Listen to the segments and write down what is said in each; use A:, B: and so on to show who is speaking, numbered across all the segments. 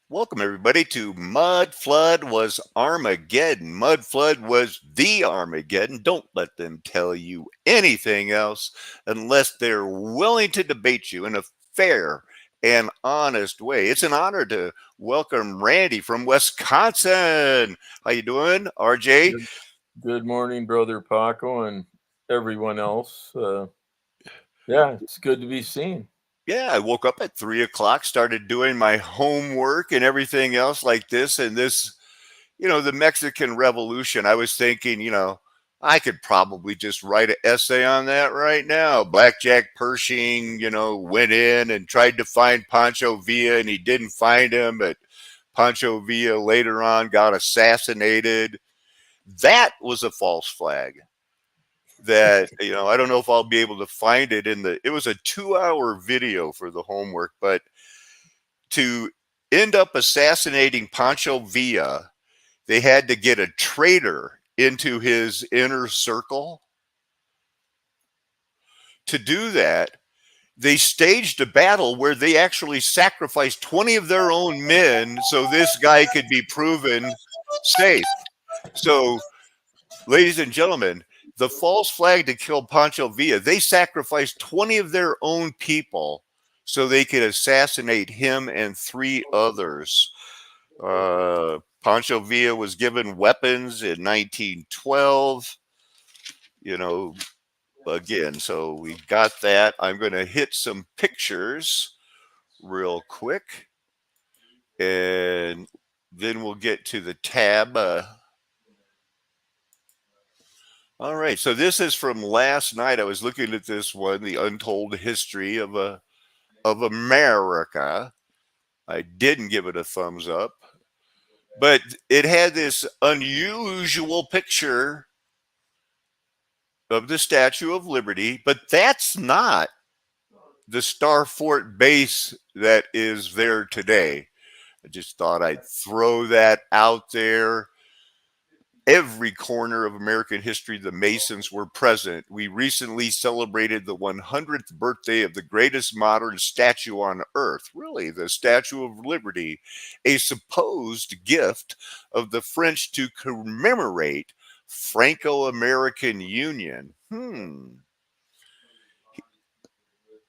A: Welcome, everybody, to Mud Flood Was Armageddon. Mud Flood was the Armageddon. Don't let them tell you anything else unless they're willing to debate you in a fair and honest way. It's an honor to welcome Randy from Wisconsin. How you doing, RJ?
B: Good, good morning, brother Paco, and everyone else. Yeah, it's good to be seen.
A: Yeah, I woke up at 3 o'clock, started doing my homework and everything else like this, and the Mexican Revolution, I was thinking, I could probably just write an essay on that right now. Blackjack Pershing, went in and tried to find Poncho Villa and he didn't find him, but Poncho Villa later on got assassinated. That was a false flag. That, I don't know if I'll be able to find it it was a 2 hour video for the homework, but to end up assassinating Poncho Villa, they had to get a traitor into his inner circle. To do that, they staged a battle where they actually sacrificed 20 of their own men so this guy could be proven safe. So, ladies and gentlemen, the false flag to kill Pancho Villa, they sacrificed 20 of their own people so they could assassinate him and three others. Pancho Villa was given weapons in 1912. You know, again, so we got that. I'm going to hit some pictures real quick, and then we'll get to the tab. All right, so this is from last night. I was looking at this one, the untold history of America. I didn't give it a thumbs up, but it had this unusual picture of the Statue of Liberty, but that's not the Starfort base that is there today. I just thought I'd throw that out there. Every corner of American history, the Masons were present. We recently celebrated the 100th birthday of the greatest modern statue on earth, really, the Statue of Liberty, a supposed gift of the French to commemorate Franco-American Union.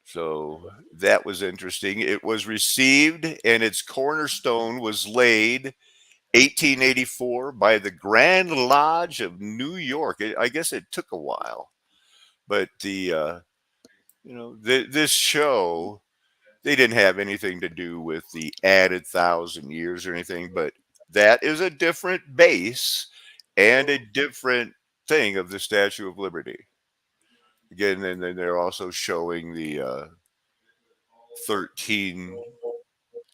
A: So that was interesting. It was received and its cornerstone was laid 1884 by the Grand Lodge of New York. I guess it took a while, but this show, they didn't have anything to do with the added 1,000 years or anything, but that is a different base and a different thing of the Statue of Liberty. Again, and then they're also showing the 13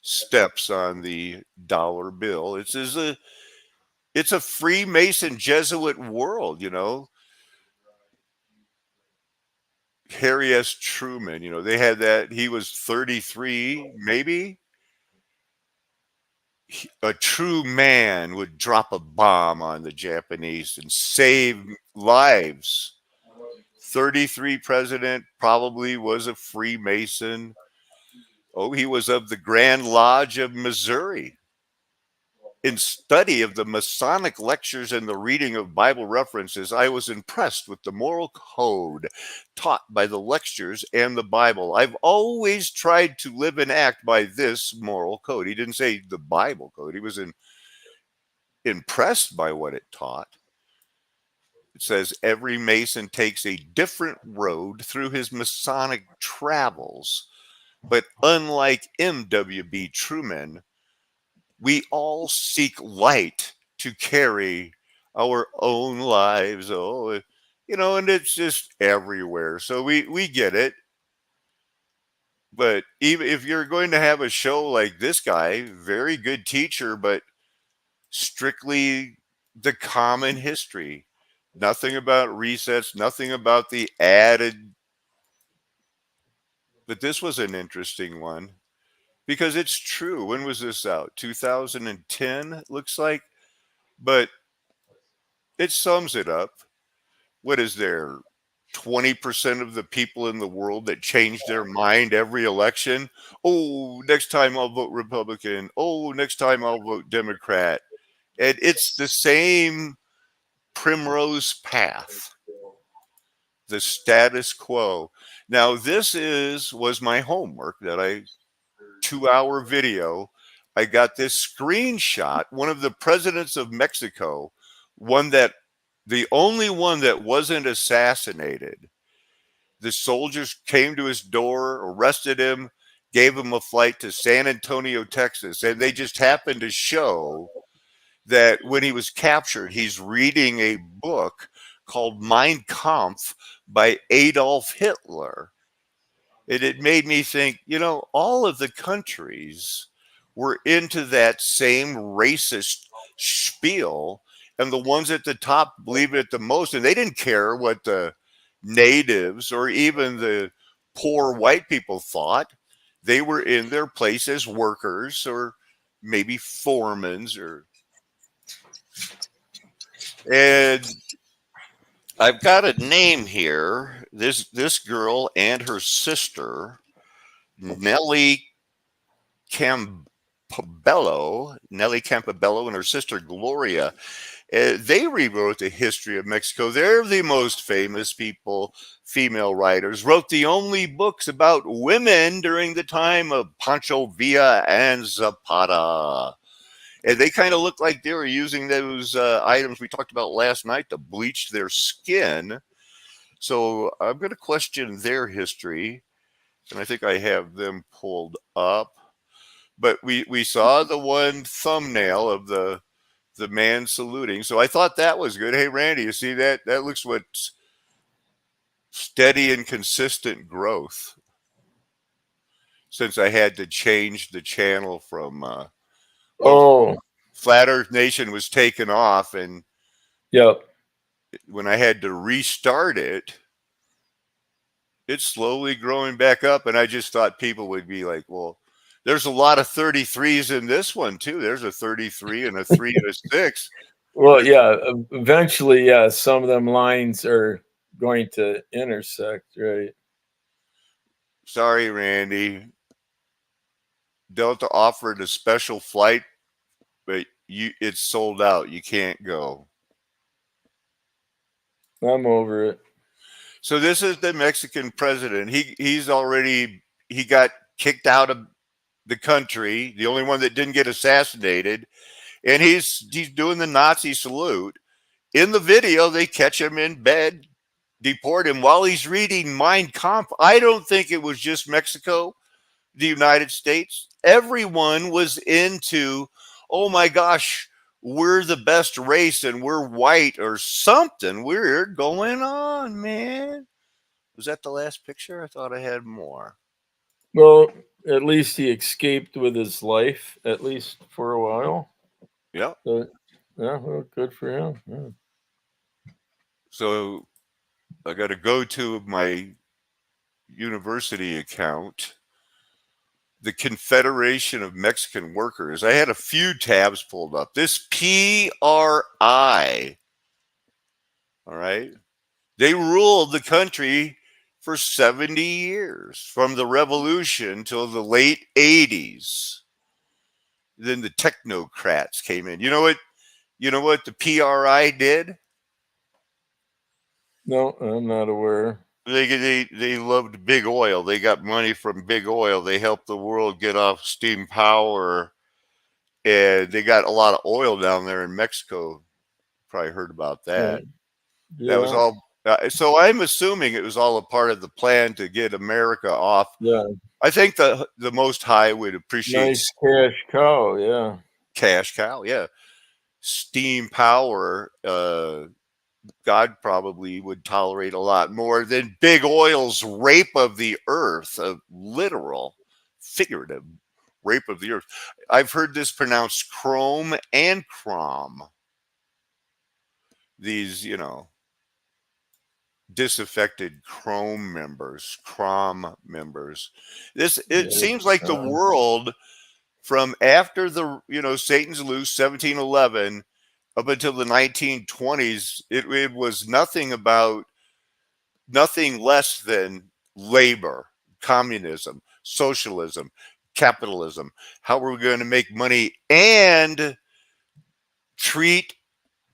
A: steps on the dollar bill. It's a Freemason Jesuit world, Harry S. Truman, they had that. He was 33, maybe. A true man would drop a bomb on the Japanese and save lives. 33 president probably was a Freemason. Oh, he was of the Grand Lodge of Missouri. In study of the Masonic lectures and the reading of Bible references, I was impressed with the moral code taught by the lectures and the Bible. I've always tried to live and act by this moral code. He didn't say the Bible code, he was impressed by what it taught. It says every Mason takes a different road through his Masonic travels, but unlike M.W.B. Truman, we all seek light to carry our own lives. And it's just everywhere. So we get it. But even if you're going to have a show like this guy, very good teacher, but strictly the common history, nothing about resets, nothing about the added. But this was an interesting one because it's true. When was this out? 2010, looks like. But it sums it up. What is there? 20% of the people in the world that change their mind every election. Oh, next time I'll vote Republican. Oh, next time I'll vote Democrat. And it's the same primrose path, the status quo. Now, this is was my homework that I 2-hour video. I got this screenshot. One of the presidents of Mexico, one that the only one that wasn't assassinated. The soldiers came to his door, arrested him, gave him a flight to San Antonio, Texas, and they just happened to show that when he was captured, he's reading a book called Mein Kampf by Adolf Hitler. And it made me think, all of the countries were into that same racist spiel, and the ones at the top believed it the most, and they didn't care what the natives or even the poor white people thought. They were in their place as workers or maybe foremans or and I've got a name here. This girl and her sister, Nellie Nellie Campobello and her sister Gloria, they rewrote the history of Mexico. They're the most famous people, female writers, wrote the only books about women during the time of Poncho Villa and Zapata. And they kind of looked like they were using those items we talked about last night to bleach their skin. So I'm going to question their history. And I think I have them pulled up. But we saw the one thumbnail of the man saluting. So I thought that was good. Hey, Randy, you see that? That looks what's steady and consistent growth since I had to change the channel from, well,
B: Oh,
A: Flat Earth Nation was taken off. And
B: yep.
A: when I had to restart it, it's slowly growing back up. And I just thought people would be like, well, there's a lot of 33s in this one, too. There's a 33 and a 3 and a 6.
B: Well, yeah. Eventually, yeah, some of them lines are going to intersect, right?
A: Sorry, Randy. Delta offered a special flight, but it's sold out. You can't go.
B: I'm over it.
A: So this is the Mexican president. He got kicked out of the country, the only one that didn't get assassinated, and he's doing the Nazi salute. In the video, they catch him in bed, deport him while he's reading Mein Kampf. I don't think it was just Mexico, the United States. Everyone was into, oh my gosh, we're the best race and we're white or something weird going on, man. Was that the last picture? I thought I had more.
B: Well, at least he escaped with his life, at least for a while.
A: Yep.
B: So, yeah, well, good for him. Yeah.
A: So I got to go to my university account, the Confederation of Mexican Workers. I had a few tabs pulled up. This PRI, all right, they ruled the country for 70 years from the revolution till the late 80s. Then the technocrats came in. You know what the PRI did?
B: No, I'm not aware.
A: They loved big oil. They got money from big oil. They helped the world get off steam power, and they got a lot of oil down there in Mexico. Probably heard about that.
B: Right.
A: That was
B: Yeah,
A: all. So I'm assuming it was all a part of the plan to get America off.
B: yeah.
A: I think the Most High would appreciate
B: Nice cash cow. Yeah.
A: cash cow. Yeah, steam power. God probably would tolerate a lot more than big oil's rape of the earth, a literal, figurative rape of the earth. I've heard this pronounced chrome and crom. These, disaffected crom members. It
B: Yeah.
A: seems like the world from after Satan's loose 1711 up until the 1920s, it was nothing about nothing less than labor, communism, socialism, capitalism. How are we going to make money and treat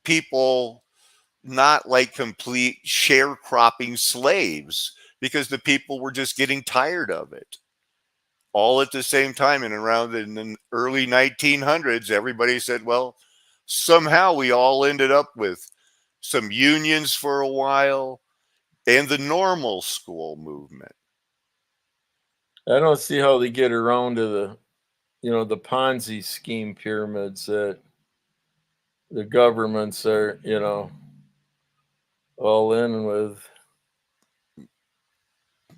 A: people not like complete sharecropping slaves because the people were just getting tired of it? All at the same time, and around in the early 1900s, everybody said, well, somehow we all ended up with some unions for a while and the normal school movement.
B: I don't see how they get around to the Ponzi scheme pyramids that the governments are, all in with.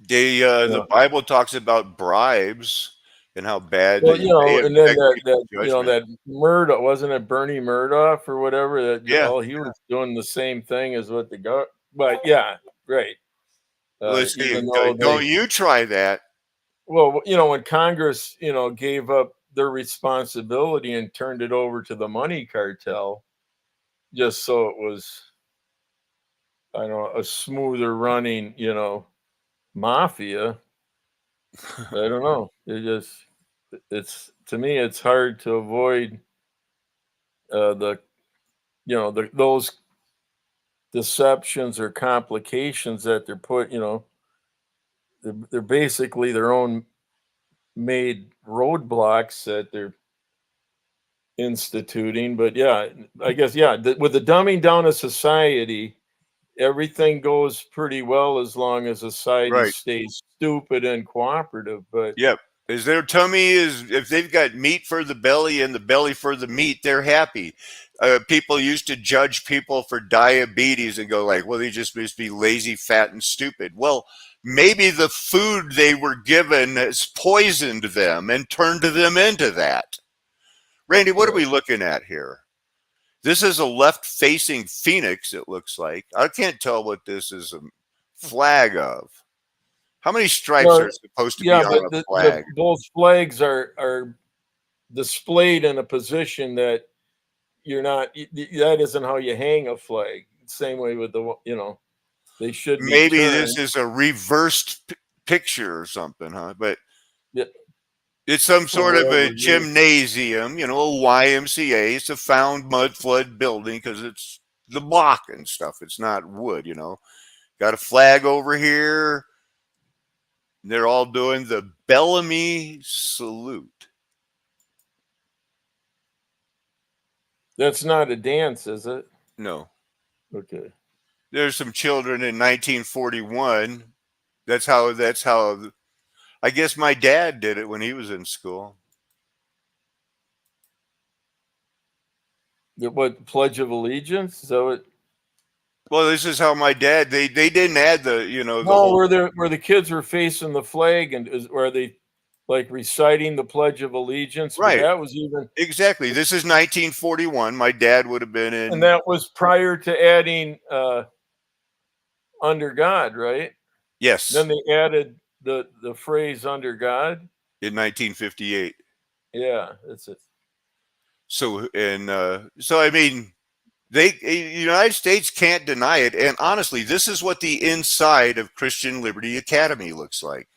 A: The Bible talks about bribes and how bad
B: Well,
A: that they
B: and then
A: affect
B: that
A: judgment.
B: that Murdoch, wasn't it Bernie Murdoch or whatever, that
A: Yeah,
B: all he was doing the same thing as what the go but yeah, right.
A: let's see.
B: Even though
A: Don't
B: they
A: you try that?
B: well, when Congress, gave up their responsibility and turned it over to the money cartel just so it was, I don't know, a smoother running, mafia. I don't know. It's to me, it's hard to avoid the those deceptions or complications that they're put. They're basically their own made roadblocks that they're instituting. But yeah, I guess yeah, with the dumbing down of society, everything goes pretty well as long as society
A: Right.
B: stays stupid and cooperative. But
A: Yep. Is their tummy is if they've got meat for the belly and the belly for the meat, they're happy. People used to judge people for diabetes and go like, "Well, they just must be lazy, fat, and stupid." Well, maybe the food they were given has poisoned them and turned them into that. Randy, what are
B: right.
A: we looking at here? This is a left-facing phoenix. It looks like I can't tell what this is a flag of. How many stripes
B: Well,
A: are supposed to
B: yeah,
A: be on
B: but
A: a
B: the
A: flag?
B: both flags are displayed in a position that you're not. That isn't how you hang a flag. Same way with they should be
A: Maybe this
B: turned.
A: is a reversed picture or something, huh? But
B: Yeah,
A: it's some
B: for
A: sort of
B: whatever
A: a
B: reason.
A: gymnasium, a YMCA. It's a found mud flood building because it's the block and stuff. It's not wood. Got a flag over here. They're all doing the Bellamy salute.
B: That's not a dance, is it?
A: No,
B: Okay.
A: there's some children in 1941. That's how. I guess my dad did it when he was in school.
B: What, Pledge of Allegiance? Is that what?
A: Well, this is how my dad. They didn't add the
B: No,
A: whole
B: where the kids were facing the flag, and were they like reciting the Pledge of Allegiance? But
A: right.
B: that was even,
A: Exactly. This is 1941. My dad would have been
B: and
A: in,
B: that was prior to adding under God, right? Then
A: yes,
B: they added the phrase under God.
A: in 1958.
B: Yeah, that's it.
A: So I mean, the United States can't deny it. And honestly, this is what the inside of Christian Liberty Academy looks like.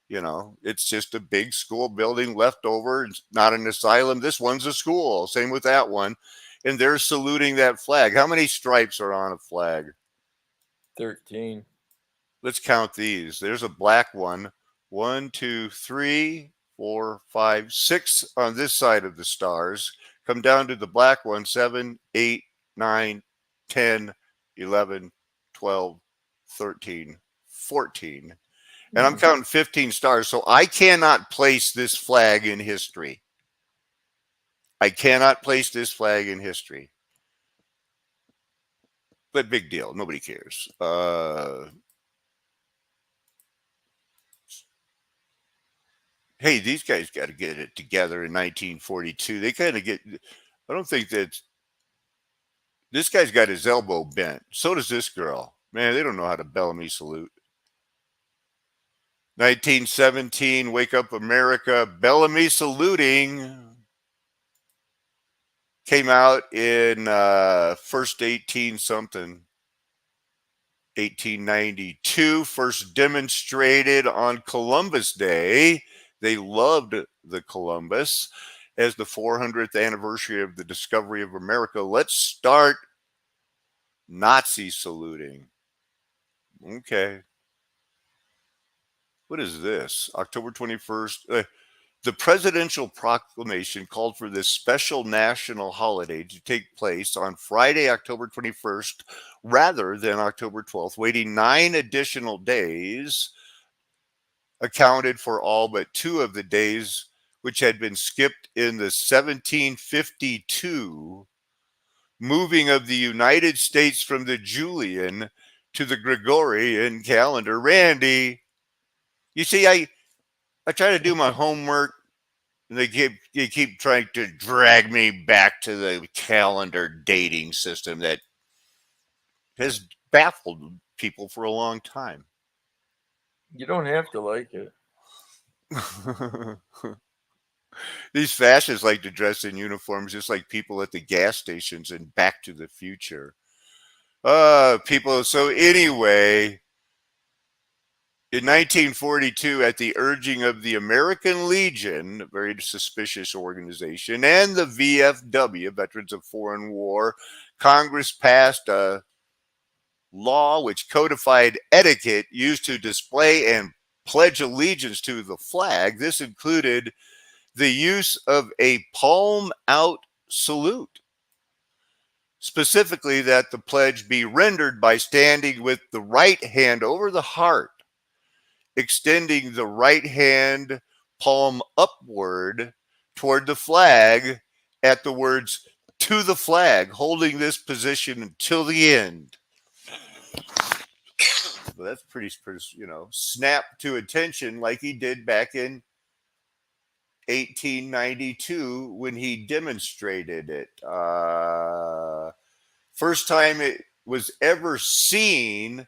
A: It's just a big school building left over. It's not an asylum. This one's a school. Same with that one. And they're saluting that flag. How many stripes are on a flag?
B: 13.
A: Let's count these. There's a black one. One, two, three, four, five, six on this side of the stars. Come down to the black one. 7, 8, 9, 10, 11, 12, 13, 14. And I'm
B: Mhm.
A: counting 15 stars. So I cannot place this flag in history. I cannot place this flag in history. But big deal. Nobody cares. Hey, these guys got to get it together in 1942. They kind of get. I don't think that this guy's got his elbow bent. So does this girl. Man, they don't know how to Bellamy salute. 1917, Wake Up America. Bellamy saluting came out in first 18 something. 1892, first demonstrated on Columbus Day. They loved the Columbus. As the 400th anniversary of the discovery of America, let's start Nazi saluting. Okay. What is this? October 21st. The presidential proclamation called for this special national holiday to take place on Friday, October 21st, rather than October 12th, waiting 9 additional days accounted for all but 2 of the days which had been skipped in the 1752 moving of the United States from the Julian to the Gregorian calendar. Randy, you see, I try to do my homework, and they keep trying to drag me back to the calendar dating system that has baffled people for a long time.
B: You don't have to like it.
A: These fascists like to dress in uniforms just like people at the gas stations in Back to the Future. People. So anyway, in 1942, at the urging of the American Legion, a very suspicious organization, and the VFW, Veterans of Foreign War, Congress passed a law which codified etiquette used to display and pledge allegiance to the flag. This included the use of a palm out salute, specifically that the pledge be rendered by standing with the right hand over the heart, extending the right hand palm upward toward the flag at the words to the flag, holding this position until the end. Well, that's pretty, snap to attention like he did back in 1892 when he demonstrated it. First time it was ever seen,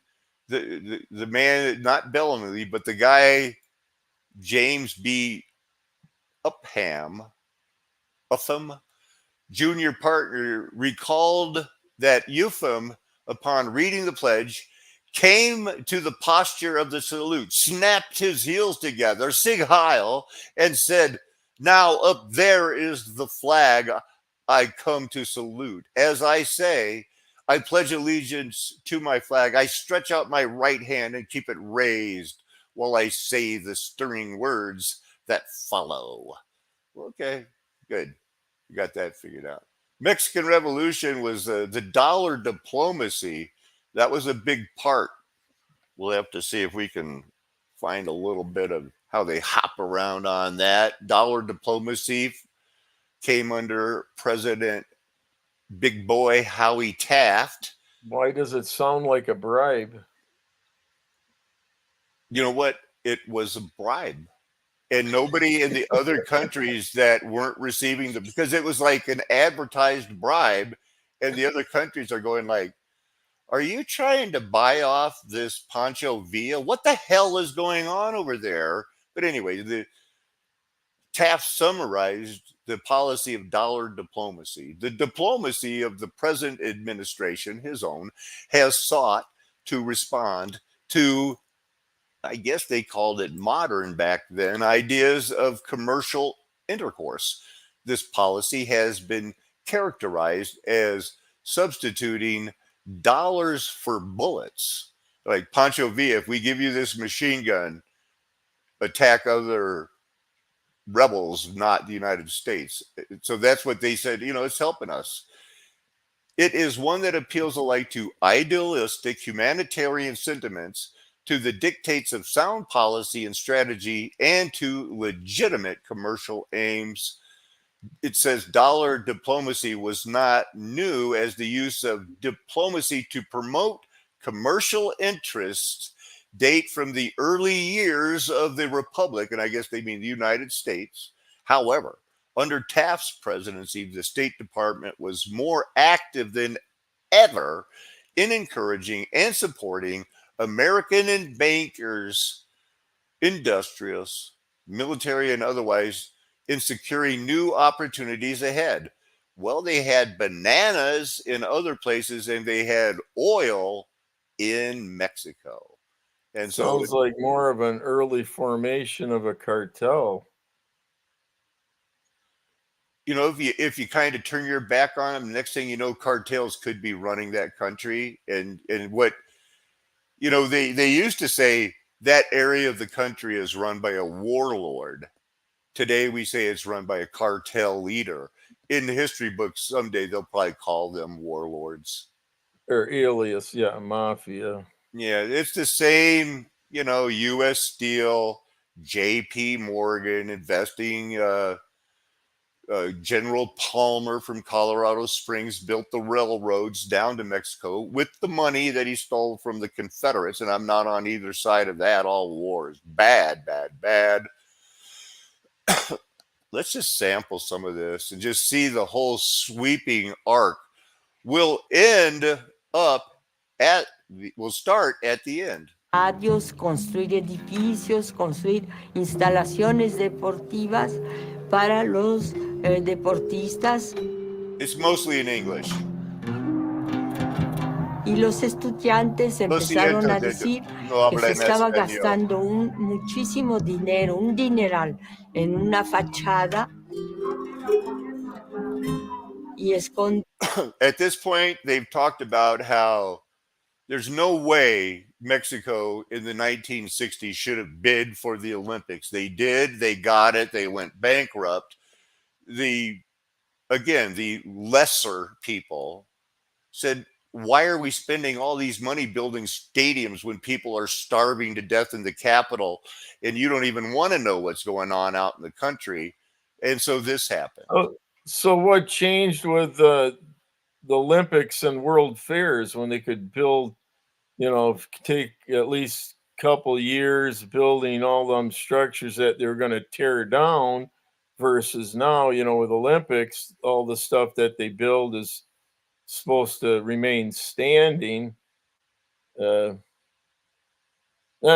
A: the man, not Bellamy, but the guy, James B. Upham, junior partner, recalled that Upham, upon reading the pledge, came to the posture of the salute, snapped his heels together, Sig Heil, and said, "Now up there is the flag I come to salute. As I say, I pledge allegiance to my flag. I stretch out my right hand and keep it raised while I say the stirring words that follow." Okay, good. You got that figured out. Mexican Revolution was the dollar diplomacy. That was a big part. We'll have to see if we can find a little bit of how they hop around on that. Dollar diplomacy came under President Big Boy Howie Taft.
B: Why does it sound like a bribe?
A: You know what? It was a bribe. And nobody in the other countries that weren't receiving them, because it was like an advertised bribe, and the other countries are going like, "Are you trying to buy off this Poncho Villa? What the hell is going on over there?" But anyway, the Taft summarized the policy of dollar diplomacy. The diplomacy of the present administration, his own, has sought to respond to, I guess they called it modern back then, ideas of commercial intercourse. This policy has been characterized as substituting dollars for bullets. Like Pancho Villa, if we give you this machine gun, attack other rebels, not the United States. So that's what they said, it's helping us. It is one that appeals alike to idealistic humanitarian sentiments, to the dictates of sound policy and strategy, and to legitimate commercial aims. It says dollar diplomacy was not new, as the use of diplomacy to promote commercial interests date from the early years of the Republic, and I guess they mean the United States. However, under Taft's presidency, the State Department was more active than ever in encouraging and supporting American and bankers, industrials, military and otherwise, in securing new opportunities ahead. Well, they had bananas in other places and they had oil in Mexico. And so,
B: Sounds like more of an early formation of a cartel.
A: if you kind of turn your back on them, next thing you know, cartels could be running that country. And what they used to say that area of the country is run by a warlord. Today we say it's run by a cartel leader. In the history books, someday they'll probably call them warlords.
B: Or alias, yeah, mafia.
A: Yeah, it's the same, U.S. Steel, J.P. Morgan investing. General Palmer from Colorado Springs built the railroads down to Mexico with the money that he stole from the Confederates. And I'm not on either side of that. All wars, bad, bad, bad. Let's just sample some of this and just see the whole sweeping arc. We'll end up we'll start at the end.
C: Radios, construir edificios, construir instalaciones deportivas para los deportistas.
A: It's mostly in English.
C: Y los estudiantes
A: Lo
C: empezaron
A: siento,
C: a decir
A: no
C: que se
A: habla en
C: estaba
A: español.
C: gastando muchísimo dinero, un dineral, en una fachada y esconder.
A: At this point, they've talked about how there's no way Mexico in the 1960s should have bid for the Olympics. They did, they got it, they went bankrupt. The lesser people said, why are we spending all these money building stadiums when people are starving to death in the capital and you don't even want to know what's going on out in the country? And so this happened.
B: Oh, so what changed with the Olympics and World Fairs when they could build, take at least a couple years building all them structures that they were going to tear down versus now, with Olympics, all the stuff that they build is supposed to remain standing. Uh,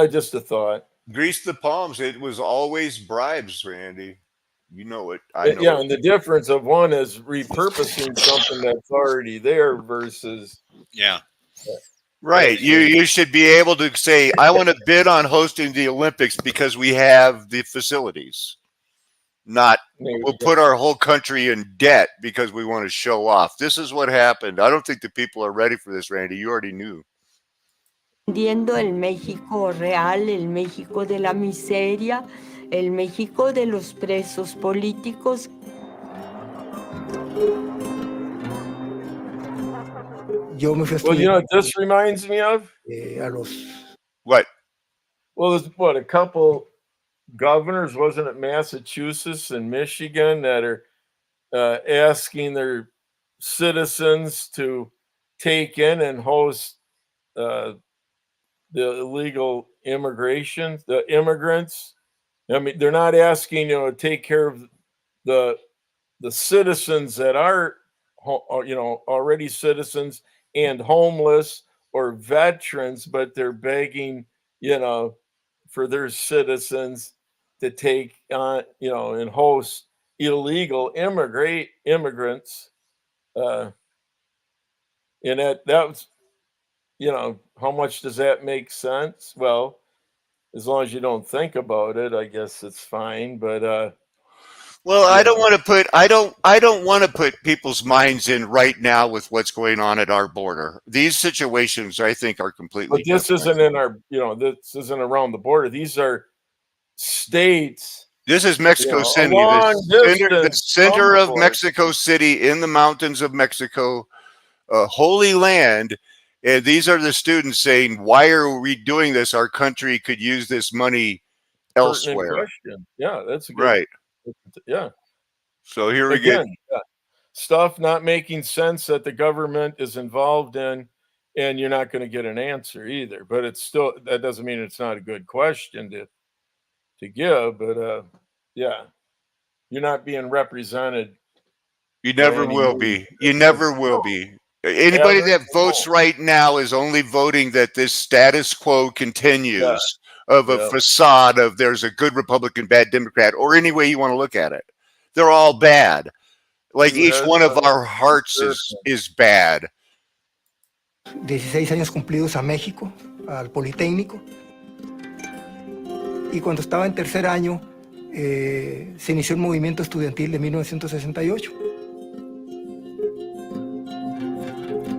B: just a thought.
A: Grease the palms. It was always bribes, Randy. You know it. I know
B: Yeah,
A: it.
B: and the difference of one is repurposing something that's already there versus
D: Yeah.
A: Right. You
B: actually.
A: you should be able to say, I want to bid on hosting the Olympics because we have the facilities. Not
B: There you
A: we'll
B: go.
A: put our whole country in debt because we want to show off. This is what happened. I don't think the people are ready for this, Randy. You already knew.
C: Vendiendo el México real, el México de la miseria, el México de los presos políticos.
E: Yo me fui a
B: Well,
E: estudiar
B: what this reminds me of?
E: a los
A: What?
B: Well, there's a couple governors, wasn't it Massachusetts and Michigan, that are asking their citizens to take in and host uh, the illegal immigration, the immigrants. I mean, they're not asking to take care of the citizens that are already citizens and homeless or veterans, but they're begging for their citizens to take on and host illegal immigrants. uh and that was, how much does that make sense? Well, as long as you don't think about it, I guess it's fine. But
A: Well, I
B: yeah,
A: don't want to put I don't want to put people's minds in right now with what's going on at our border. These situations I think are completely
B: but this
A: different.
B: isn't in our, this isn't around the border. These are states,
A: This is Mexico
B: a
A: City,
B: long
A: the
B: distance from
A: center
B: the
A: of
B: border.
A: Mexico City in the mountains of Mexico, Holy Land. And these are the students saying, why are we doing this? Our country could use this money
B: Pertinent
A: elsewhere.
B: question. Yeah, that's a good.
A: Right.
B: Yeah,
A: So here we get,
B: again, yeah. Stuff not making sense that the government is involved in, and you're not going to get an answer either. But it's still, that doesn't mean it's not a good question to give. But yeah, you're not being represented
A: you
B: by
A: never
B: any
A: will
B: means.
A: be. You never will
B: No,
A: be. Anybody
B: haven't
A: that
B: and
A: votes
B: won't.
A: right now is only voting that this status quo
B: Yeah,
A: continues of a
B: yeah.
A: facade of there's a good Republican, bad Democrat, or any way you want to look at it. They're all bad. Like
B: Who
A: each
B: has
A: one of
B: done it?
A: our hearts
B: Sure.
A: is bad.
E: 16 años cumplidos a México, al Politécnico. Y cuando estaba en tercer año, se inició el movimiento estudiantil de 1968.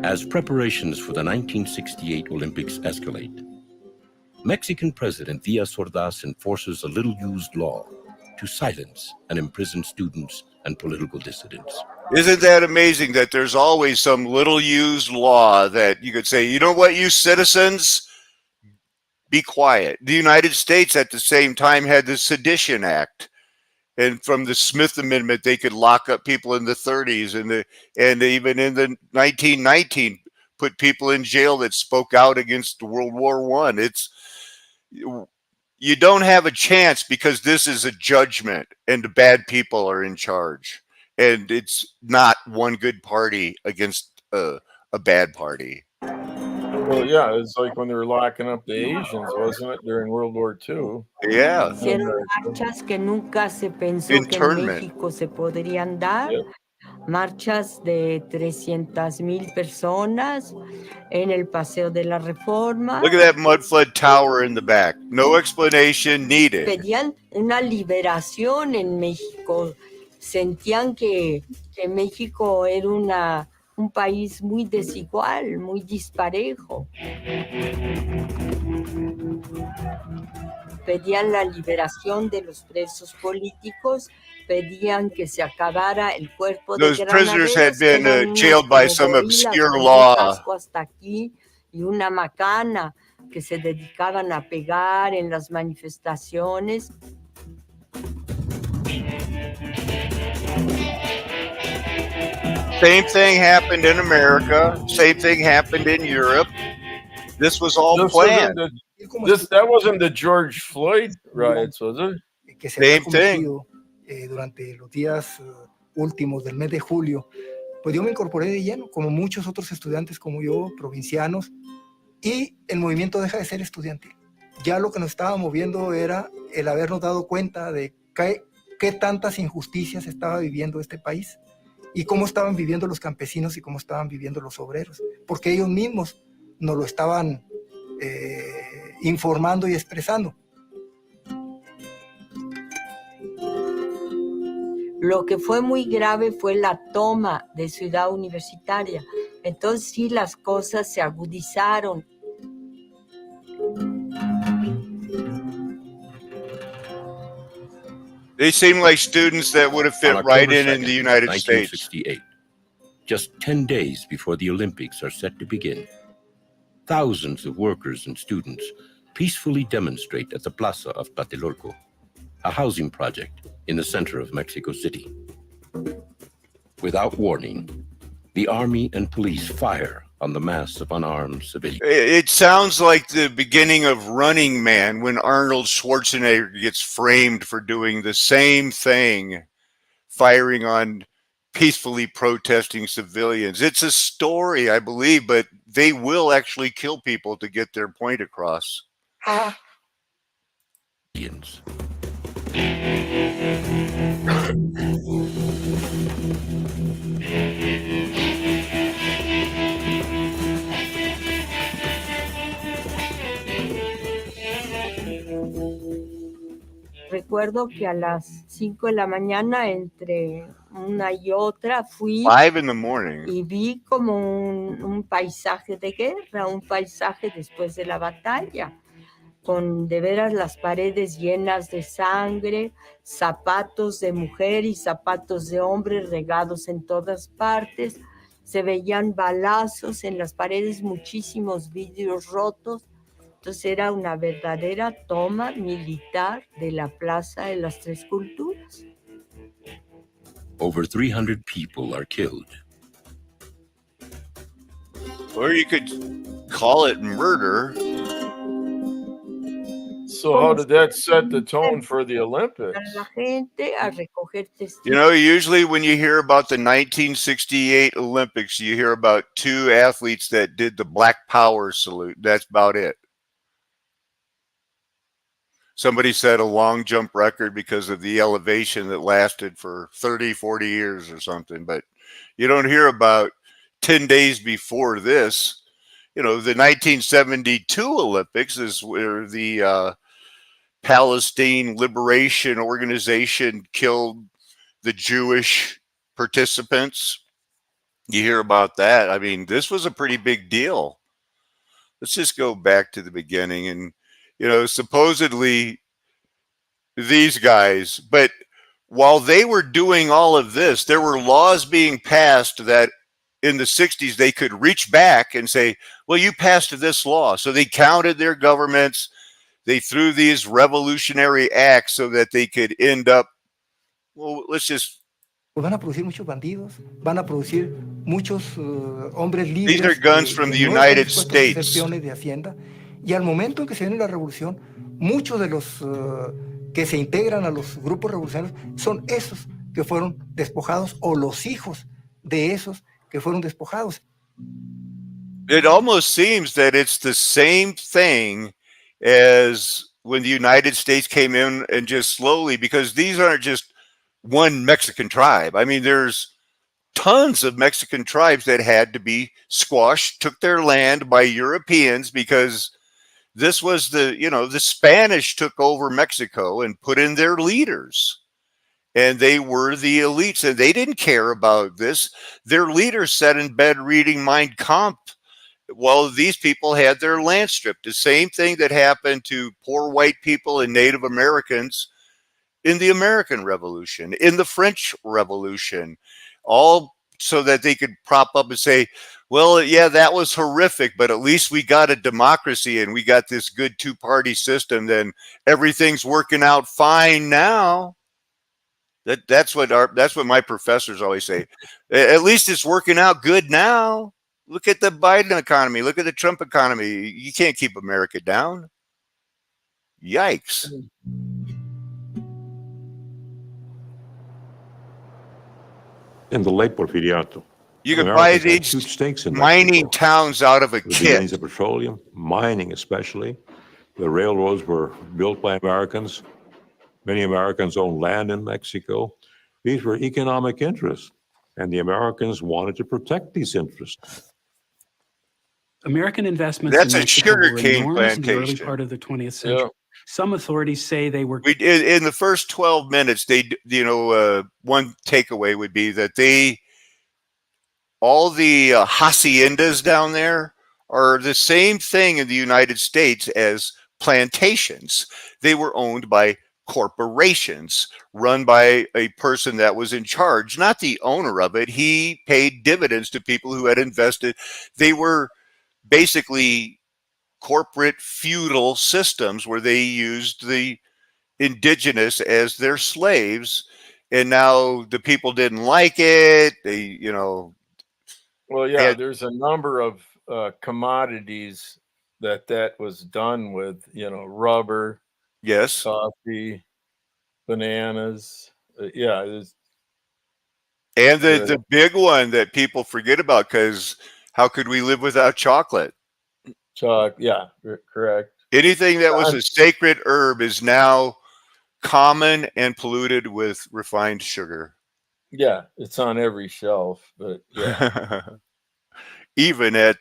D: As preparations for the 1968 Olympics escalate, Mexican President Díaz Ordaz enforces a little-used law to silence and imprison students and political dissidents.
A: Isn't that amazing that there's always some little used law that you could say, you know what, you citizens, be quiet. The United States at the same time had the Sedition Act. And from the Smith Amendment, they could lock up people in the 30s and even in the 1919 put people in jail that spoke out against World War I. You don't have a chance because this is a judgment and the bad people are in charge. And it's not one good party against a bad party.
B: Well, yeah, it's like when they were locking up the Asians, wasn't it, during World War II?
A: Yeah.
C: Hicieron marchas que nunca se pensó que en
A: Internment.
C: México se podrían dar.
B: Yep.
C: Marchas de 300,000 personas en el Paseo de la Reforma.
A: Look at that mud flood tower in the back. No explanation needed.
C: Pedían una liberación en México. Sentían que México era un país muy desigual, muy disparejo. Pedían la liberación de los presos políticos, pedían que se acabara el cuerpo de
A: Those prisoners had
C: granaderos,
A: been
C: eran unos
A: jailed by
C: como
A: some
C: gorilas
A: obscure
C: con un
A: law.
C: casco hasta aquí y una macana que se dedicaban a pegar en las manifestaciones.
A: Same thing happened in America. Same thing happened in Europe. This was all planned.
B: That wasn't the George Floyd riots, was it?
E: Que se había
A: Same thing.
E: cometido durante los días últimos del mes de julio, pues yo me incorporé de lleno, como muchos otros estudiantes como yo, provincianos, y el movimiento deja de ser estudiantil. Ya lo que nos estaba moviendo era el habernos dado cuenta de qué tantas injusticias estaba viviendo este país y cómo estaban viviendo los campesinos y cómo estaban viviendo los obreros, porque ellos mismos nos lo estaban informando y expresando.
C: Lo que fue muy grave fue la toma de Ciudad Universitaria. Entonces sí, las cosas se agudizaron.
A: They seem like students that would have fit
D: On
A: right
D: October
A: in
D: 2nd,
A: the United States.
D: 1968, just 10 days before the Olympics are set to begin, thousands of workers and students peacefully demonstrate at the Plaza of Tlatelolco, a housing project in the center of Mexico City. Without warning, the army and police fire on the mass of unarmed civilians.
A: It sounds like the beginning of Running Man when Arnold Schwarzenegger gets framed for doing the same thing, firing on peacefully protesting civilians. It's a story, I believe, but they will actually kill people to get their point across.
C: Recuerdo que a las 5 de la mañana, entre una y otra, fui
A: 5 in the morning.
C: y vi como un paisaje de guerra, un paisaje después de la batalla, con de veras las paredes llenas de sangre, zapatos de mujer y zapatos de hombre regados en todas partes. Se veían balazos en las paredes, muchísimos vidrios rotos. Entonces era una verdadera toma militar de la Plaza de las Tres Culturas.
D: Over 300 people are killed.
A: Or you could call it murder.
B: So how did that set the tone for the Olympics?
C: A la gente a recoger testigos.
A: You know, usually when you hear about the 1968 Olympics, you hear about 2 athletes that did the Black Power salute. That's about it. Somebody set a long jump record because of the elevation that lasted for 30, 40 years or something. But you don't hear about 10 days before this, the 1972 Olympics is where the Palestine Liberation Organization killed the Jewish participants. You hear about that. I mean, this was a pretty big deal. Let's just go back to the beginning. And, supposedly these guys, but while they were doing all of this, there were laws being passed that in the 60s they could reach back and say, well, you passed this law. So they counted their governments. They threw these revolutionary acts so that they could end up, well, let's just.
E: Van a producir muchos bandidos, van a producir muchos hombres libres.
A: These are guns from the United States.
E: De Hacienda. Y al momento en que se viene la revolución, muchos de los que se integran a los grupos revolucionarios son esos que fueron despojados o los hijos de esos que fueron despojados.
A: It almost seems that it's the same thing as when the United States came in and just slowly, because these aren't just one Mexican tribe. I mean, there's tons of Mexican tribes that had to be squashed, took their land by Europeans because this was the Spanish took over Mexico and put in their leaders. And they were the elites, and they didn't care about this. Their leaders sat in bed reading Mein Kampf while these people had their land stripped. The same thing that happened to poor white people and Native Americans in the American Revolution, in the French Revolution, all so that they could prop up and say, well, yeah, that was horrific, but at least we got a democracy and we got this good two-party system, then everything's working out fine now. That's what my professors always say. At least it's working out good now. Look at the Biden economy. Look at the Trump economy. You can't keep America down. Yikes.
F: In the late Porfiriato,
A: you could buy
F: Americans had
A: these
F: huge stakes in
A: mining
F: Mexico.
A: towns out of a
F: The beginnings
A: kit.
F: of petroleum, mining especially. The railroads were built by Americans. Many Americans owned land in Mexico. These were economic interests, and the Americans wanted to protect these interests.
G: American investments
A: That's
G: in
A: a
G: Mexico were
A: sugarcane
G: enormous in the early
A: plantation.
G: part of the 20th century.
B: Yeah.
G: Some authorities say they were.
A: In the first 12 minutes, one takeaway would be that all the haciendas down there are the same thing in the United States as plantations. They were owned by corporations run by a person that was in charge, not the owner of it. He paid dividends to people who had invested. They were basically corporate feudal systems where they used the indigenous as their slaves, and now the people didn't like it.
B: Well, yeah, there's a number of commodities that was done with, rubber,
A: yes,
B: coffee, bananas. Yeah,
A: and the big one that people forget about, because how could we live without chocolate?
B: Yeah, correct.
A: Anything that was a sacred herb is now common and polluted with refined sugar.
B: Yeah, it's on every shelf, but yeah.
A: Even at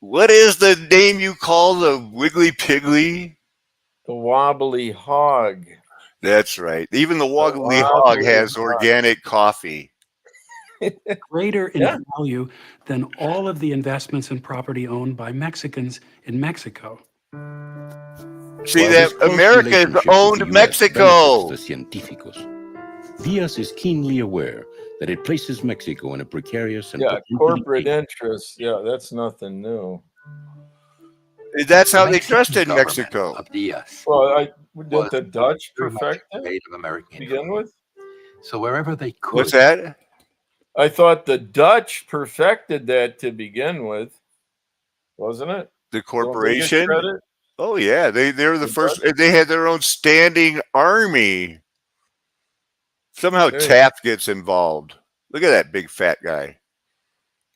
A: what is the name you call the Wiggly Piggly?
B: The wobbly hog.
A: That's right. Even the wobbly hog has organic coffee.
G: Greater in value than all of the investments and property owned by Mexicans in Mexico.
A: See, that America owned Mexico.
D: The científicos. Diaz is keenly aware that it places Mexico in a precarious and
B: corporate interests. Yeah, that's nothing new.
A: That's how they trusted Mexico.
H: Of Diaz.
B: Well, did the Dutch perfect it
H: Native American
B: to begin with?
H: So wherever they could.
A: What's that?
B: I thought the Dutch perfected that to begin with, wasn't it?
A: The corporation?
B: Don't they get credit?
A: Oh yeah, they're the first. They had their own standing army. Somehow Taft gets involved. Look at that big fat guy.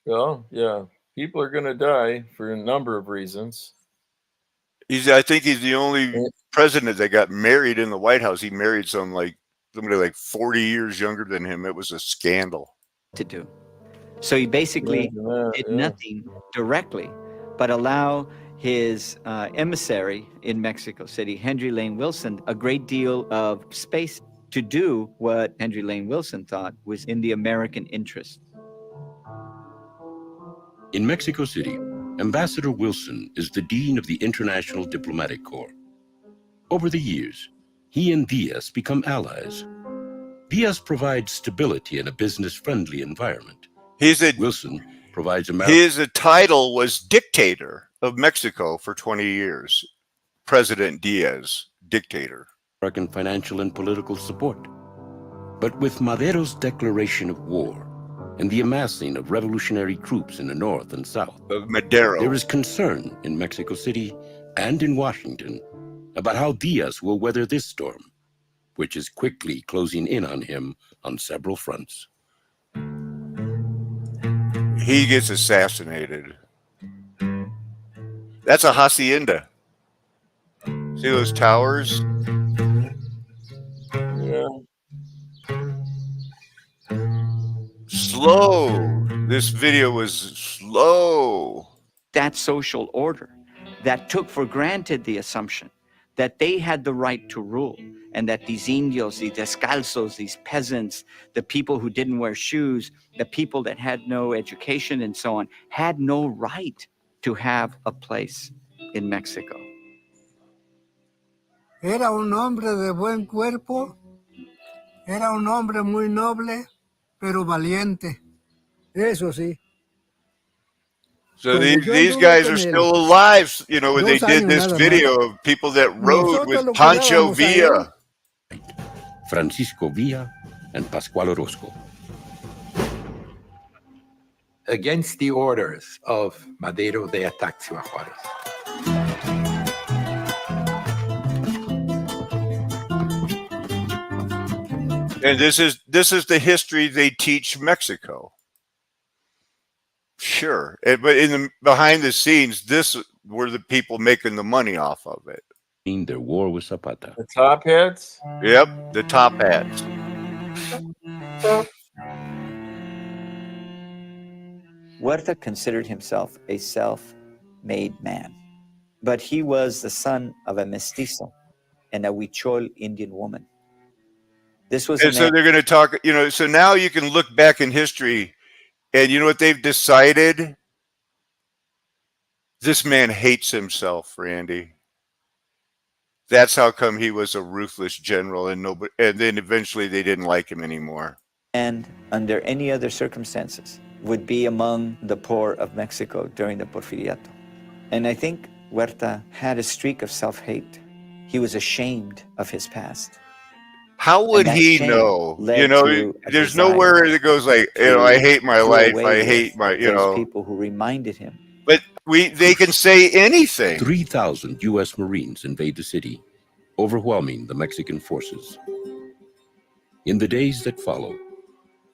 B: Well, yeah, people are going to die for a number of reasons.
A: I think he's the only president that got married in the White House. He married somebody like 40 years younger than him. It was a scandal.
I: To do. So he basically
B: Imagine that,
I: did
B: yeah.
I: nothing directly, but allow his emissary in Mexico City, Henry Lane Wilson, a great deal of space to do what Henry Lane Wilson thought was in the American interest.
D: In Mexico City, Ambassador Wilson is the dean of the International Diplomatic Corps. Over the years, he and Diaz become allies. Diaz provides stability in a business-friendly environment. Wilson provides
A: his title was dictator of Mexico for 20 years. President Diaz, dictator.
D: American financial and political support. But with Madero's declaration of war and the amassing of revolutionary troops in the north and south, there is concern in Mexico City and in Washington about how Diaz will weather this storm, which is quickly closing in on him on several fronts.
A: He gets assassinated. That's a hacienda. See those towers?
B: Yeah.
A: Slow. This video was slow.
I: That social order that took for granted the assumption that they had the right to rule and that these indios, these descalzos, these peasants, the people who didn't wear shoes, the people that had no education and so on, had no right to have a place in Mexico.
J: Era un hombre de buen cuerpo, era un hombre muy noble, pero valiente. Eso sí.
A: So these guys are still alive, you know, when they did this video of people that rode with Poncho Villa.
D: Francisco Villa and Pascual Orozco.
H: Against the orders of Madero, they attacked Ciudad Juárez.
A: And this is the history they teach Mexico. Sure, but behind the scenes, this were the people making the money off of it.
D: In their war with Zapata.
B: The top hats?
A: Yep, the top hats.
I: Huerta considered himself a self-made man, but he was the son of a mestizo and a Huichol Indian woman. This was,
A: and so they're going to talk, you know, so now you can look back in history and you know what they've decided? This man hates himself, Randy. That's how come he was a ruthless general and then eventually they didn't like him anymore.
I: And under any other circumstances would be among the poor of Mexico during the Porfiriato. And I think Huerta had a streak of self-hate. He was ashamed of his past.
A: How would he know? You know, there's nowhere that goes like, you know, I hate my life. I hate my, you know.
I: People who reminded him.
A: But they can say anything.
D: 3,000 U.S. Marines invade the city, overwhelming the Mexican forces. In the days that follow,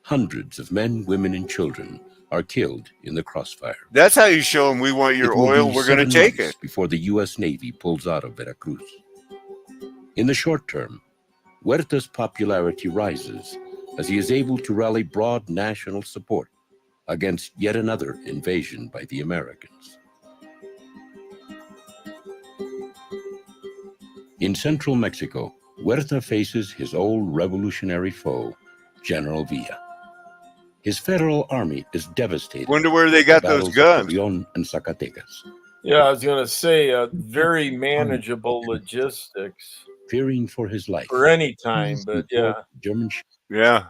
D: hundreds of men, women, and children are killed in the crossfire.
A: That's how you show them we want your oil, we're going to take it.
D: Before the U.S. Navy pulls out of Veracruz. In the short term, Huerta's popularity rises as he is able to rally broad national support against yet another invasion by the Americans. In central Mexico, Huerta faces his old revolutionary foe, General Villa. His federal army is devastated.
A: Wonder where they got those guns.
D: León and Zacatecas.
B: Yeah, I was going to say very manageable logistics.
D: Fearing for his life.
B: For any time, but yeah.
D: German.
A: Yeah.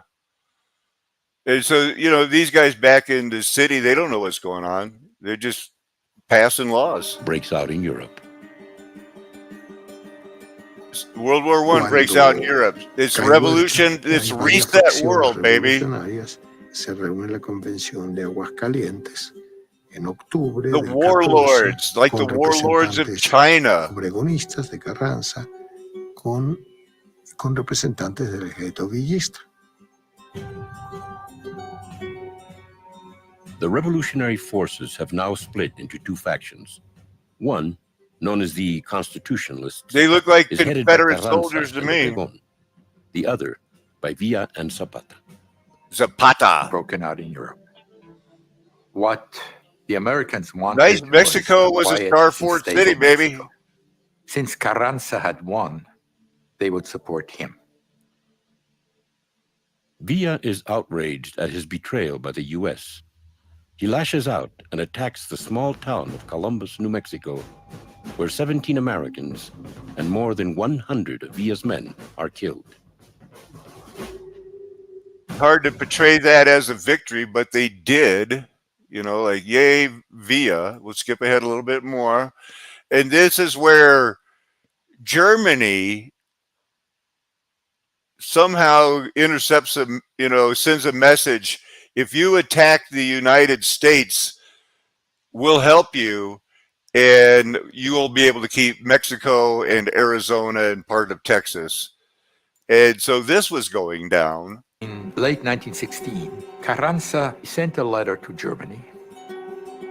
A: And so, you know, these guys back in the city, they don't know what's going on. They're just passing laws.
D: Breaks out in Europe.
A: World War I breaks out in Europe. It's revolution. It's reset world, baby.
K: Se reúne la convención de Aguascalientes en octubre.
A: The warlords, like the warlords of China.
K: Obregonistas de Carranza con representantes del ejército villista.
D: The revolutionary forces have now split into two factions. One, known as the Constitutionalists,
A: they look like Confederate soldiers to me.
D: The other, by Villa and Zapata.
A: Zapata.
H: Broken out in Europe. What the Americans wanted
A: Nice. Mexico was a
H: quiet
A: Star
H: and
A: Fort
H: stable
A: city, baby.
H: Mexico. Since Carranza had won, they would support him.
D: Villa is outraged at his betrayal by the U.S. He lashes out and attacks the small town of Columbus, New Mexico, where 17 Americans and more than 100 of Villa's men are killed.
A: Hard to portray that as a victory, but they did. You know, like, yay, Villa. We'll skip ahead a little bit more. And this is where Germany somehow intercepts a, sends a message. If you attack the United States, we'll help you, and you will be able to keep Mexico and Arizona and part of Texas. And so this was going down.
H: In late 1916, Carranza sent a letter to Germany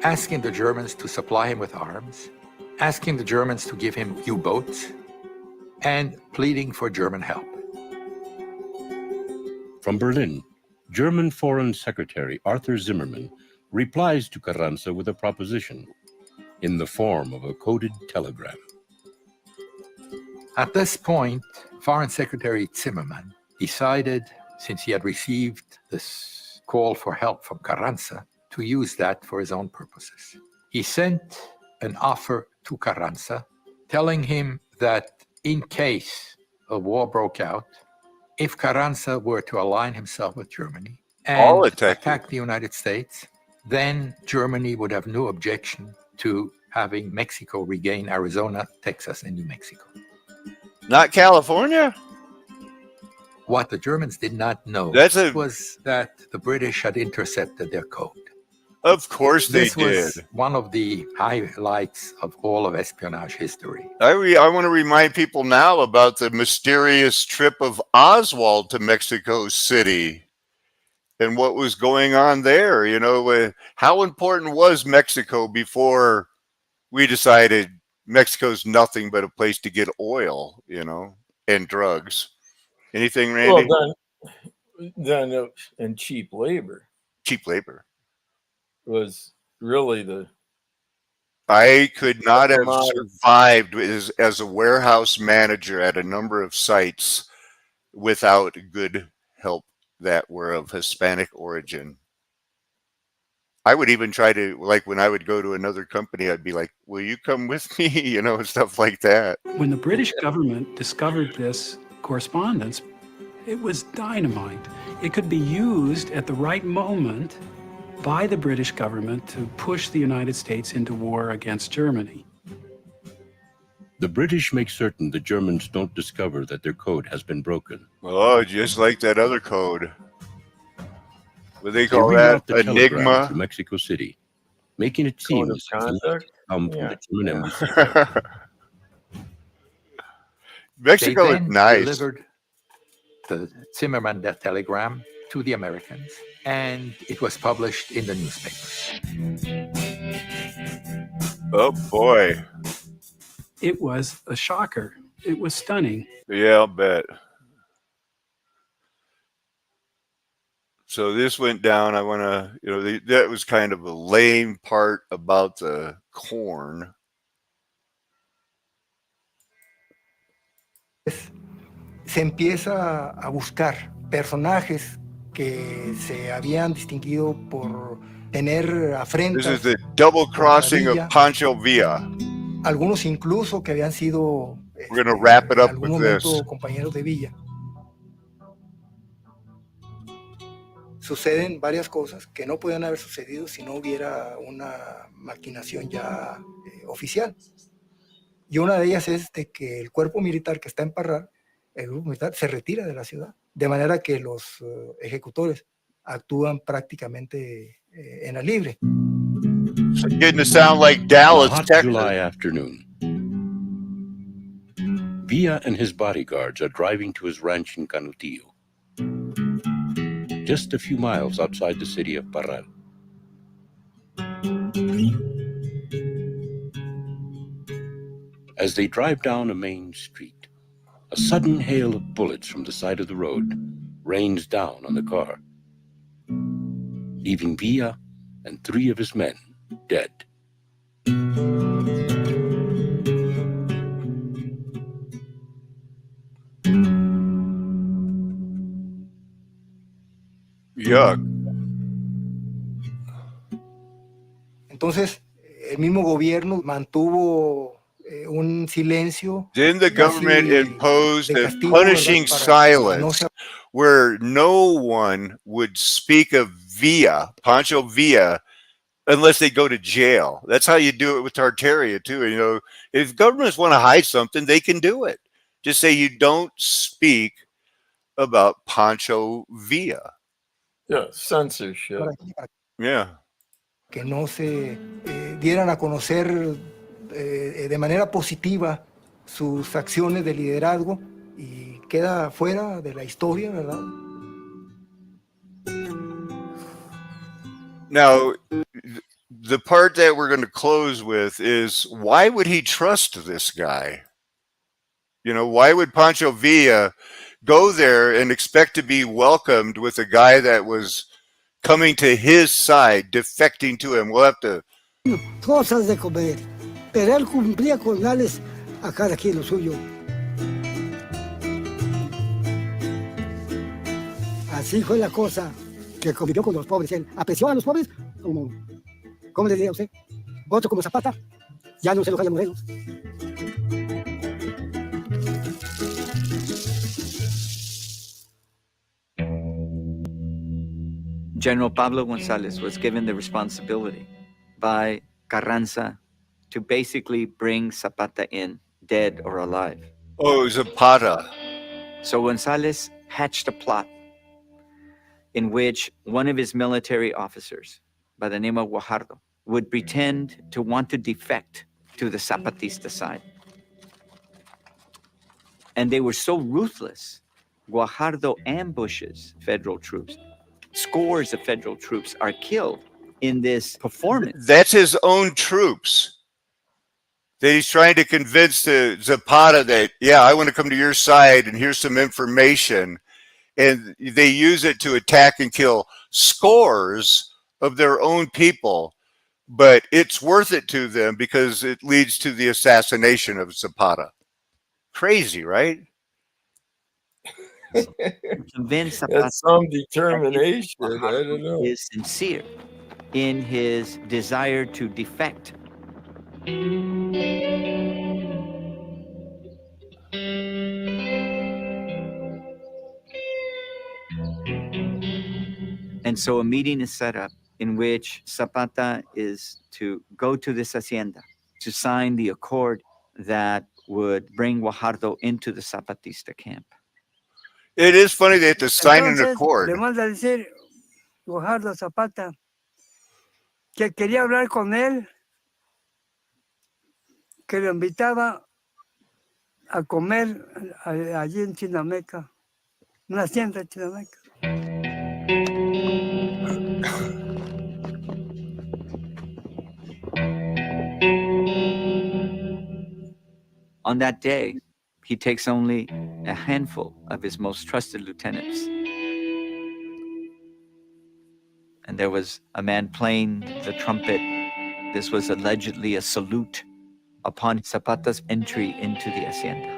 H: asking the Germans to supply him with arms, asking the Germans to give him U-boats, and pleading for German help.
D: From Berlin, German Foreign Secretary Arthur Zimmermann replies to Carranza with a proposition in the form of a coded telegram.
H: At this point, Foreign Secretary Zimmermann decided, since he had received this call for help from Carranza, to use that for his own purposes. He sent an offer to Carranza, telling him that in case a war broke out, if Carranza were to align himself with Germany and attack the United States, then Germany would have no objection to having Mexico regain Arizona, Texas, and New Mexico.
A: Not California?
H: What the Germans did not know was that the British had intercepted their code.
A: Of course they
H: This was
A: did.
H: one of the highlights of all of espionage history.
A: I want to remind people now about the mysterious trip of Oswald to Mexico City and what was going on there. You know, how important was Mexico before we decided Mexico's nothing but a place to get oil, and drugs? Anything, Randy?
B: Well, then and cheap labor.
A: Cheap labor
B: was really
A: I could not have survived as a warehouse manager at a number of sites without good help that were of Hispanic origin. I would even try to, like, when I would go to another company, I'd be like, will you come with me? Stuff like that.
G: When the British government discovered this correspondence, it was dynamite. It could be used at the right moment by the British government to push the United States into war against Germany.
D: The British make certain the Germans don't discover that their code has been broken.
A: Oh, just like that other code. What they call that? Enigma?
D: To Mexico City, making it seem as if the come from the German embassy.
A: Mexico is nice.
H: Delivered the Zimmermann telegram to the Americans, and it was published in the newspapers.
A: Oh boy.
G: It was a shocker. It was stunning.
A: Yeah, I'll bet. So this went down. I want to, that was kind of a lame part about the corn.
E: Se empieza a buscar personajes que se habían distinguido por tener afrentas.
A: This is the double crossing of Poncho Villa.
E: Algunos incluso que habían sido
A: We're going to wrap it up
E: en algún
A: with
E: momento
A: this.
E: compañeros de Villa. Suceden varias cosas que no podían haber sucedido si no hubiera una maquinación ya oficial. Y una de ellas es de que el cuerpo militar que está en Parral, el grupo militar, se retira de la ciudad, de manera que los ejecutores actúan prácticamente en la libre.
A: It's getting to sound like Dallas,
D: On a hot
A: Texas.
D: July afternoon, Villa and his bodyguards are driving to his ranch in Canutillo, just a few miles outside the city of Parral. As they drive down a main street, a sudden hail of bullets from the side of the road rains down on the car, leaving Villa and 3 of his men dead.
A: Yuck.
E: Entonces, el mismo gobierno mantuvo un silencio
A: Then the government
E: casi
A: imposed
E: de
A: a
E: castigo,
A: punishing
E: ¿verdad? Para no
A: silence
E: se
A: where no one would speak of Villa, Poncho Villa, unless they go to jail. That's how you do it with Tartaria too. You know, if governments want to hide something, they can do it. Just say you don't speak about Poncho Villa.
B: Yeah, censorship.
E: para
A: Yeah.
E: que no se dieran a conocer de manera positiva sus acciones de liderazgo y queda fuera de la historia, ¿verdad?
A: Now, the part that we're going to close with is why would he trust this guy? You know, why would Pancho Villa go there and expect to be welcomed with a guy that was coming to his side, defecting to him? We'll have to.
J: Cosas de comer, pero él cumplía con darles a cada quien lo suyo. Así fue la cosa, que convivió con los pobres. Él apreció a los pobres como, ¿cómo le diría a usted? Otro como Zapata, ya no se los haya morenos.
I: General Pablo González was given the responsibility by Carranza to basically bring Zapata in, dead or alive.
A: Oh, Zapata.
I: So González hatched a plot in which one of his military officers, by the name of Guajardo, would pretend to want to defect to the Zapatista side. And they were so ruthless, Guajardo ambushes federal troops. Scores of federal troops are killed in this performance.
A: That's his own troops that he's trying to convince the Zapata that, yeah, I want to come to your side and here's some information. And they use it to attack and kill scores of their own people. But it's worth it to them because it leads to the assassination of Zapata. Crazy, right?
I: Convince Zapata
B: That's some determination. I
I: Guajardo
B: don't know.
I: is sincere in his desire to defect. And so a meeting is set up in which Zapata is to go to this hacienda to sign the accord that would bring Guajardo into the Zapatista camp.
A: It is funny they have to sign an
J: Entonces,
A: accord.
J: le manda a decir Guajardo a Zapata que quería hablar con él, que lo invitaba a comer allí en Chinameca, una hacienda en Chinameca.
I: On that day, he takes only a handful of his most trusted lieutenants. And there was a man playing the trumpet. This was allegedly a salute upon Zapata's entry into the hacienda.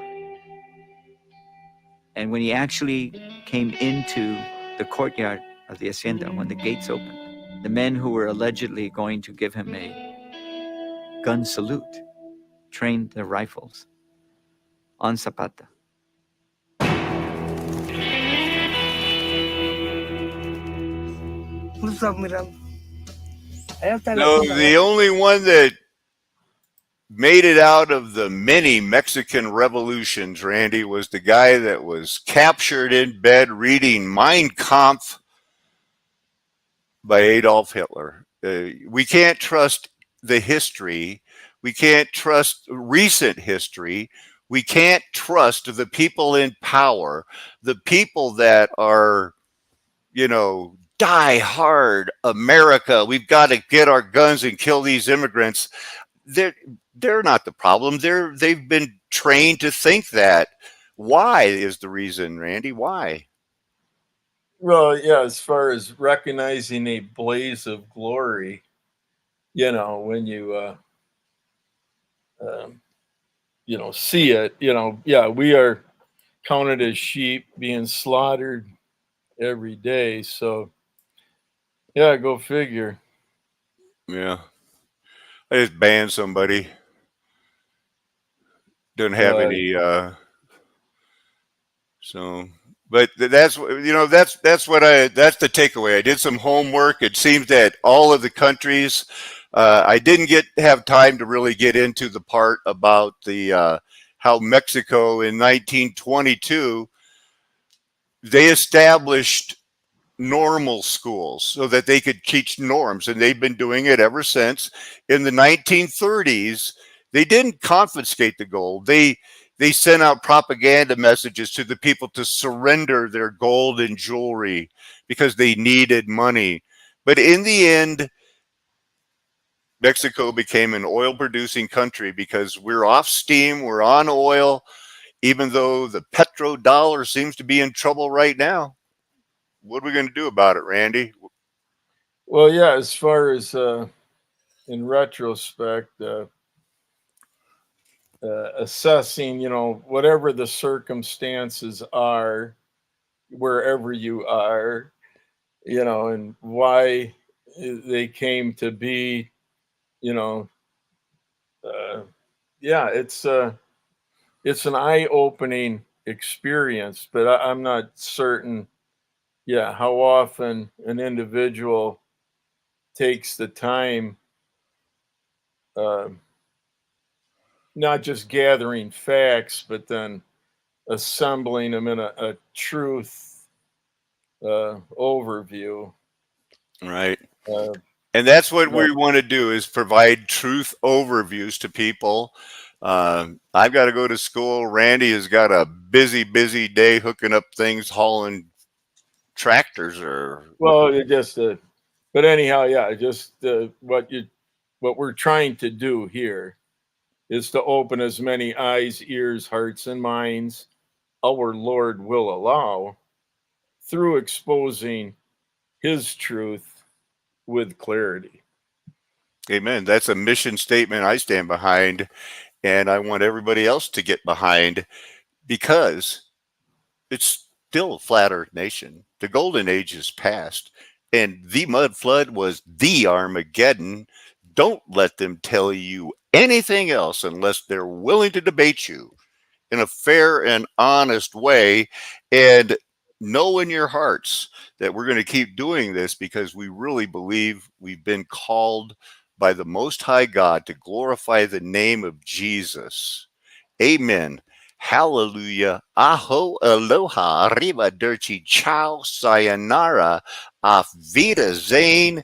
I: And when he actually came into the courtyard of the hacienda, when the gates opened, the men who were allegedly going to give him a gun salute trained their rifles on Zapata.
J: No estaba mirando. Allá está la
A: No,
J: funda,
A: the only one that made it out of the many Mexican revolutions, Randy, was the guy that was captured in bed reading Mein Kampf by Adolf Hitler. We can't trust the history. We can't trust recent history. We can't trust the people in power, the people that are, you know, die hard America. We've got to get our guns and kill these immigrants. They're not the problem. They've been trained to think that. Why is the reason, Randy? Why?
B: Well, yeah, as far as recognizing a blaze of glory, when you um, see it, yeah, we are counted as sheep being slaughtered every day. So yeah, go figure.
A: Yeah. I just banned somebody. Don't have
B: Uh,
A: any so but that's that's what that's the takeaway. I did some homework. It seems that all of the countries I didn't have time to really get into the part about the how Mexico in 1922 they established normal schools so that they could teach norms, and they've been doing it ever since. In the 1930s, they didn't confiscate the gold. They sent out propaganda messages to the people to surrender their gold and jewelry because they needed money. But in the end, Mexico became an oil producing country because we're off steam, we're on oil, even though the petrodollar seems to be in trouble right now. What are we going to do about it, Randy?
B: well, yeah, as far as in retrospect, assessing, whatever the circumstances are, wherever you are, and why they came to be, you know, uh, yeah, it's an eye-opening experience, but I'm not certain, yeah, how often an individual takes the time, uh, not just gathering facts, but then assembling them in a truth overview.
A: Right.
B: Uh,
A: And that's what
B: but,
A: we want to do is provide truth overviews to people. I've got to go to school. Randy has got a busy day hooking up things, hauling tractors or
B: well, it just, but anyhow, yeah, just what we're trying to do here is to open as many eyes, ears, hearts, and minds our Lord will allow through exposing His truth with clarity.
A: amen. That's a mission statement I stand behind, and I want everybody else to get behind because it's still a flat earth nation. The golden age is past, and the mud flood was the Armageddon. Don't let them tell you anything else unless they're willing to debate you in a fair and honest way. And know in your hearts that we're going to keep doing this because we really believe we've been called by the Most High God to glorify the name of Jesus. Amen. Hallelujah. Aho, aloha, arrivederci, ciao, sayonara, auf Wiedersehen.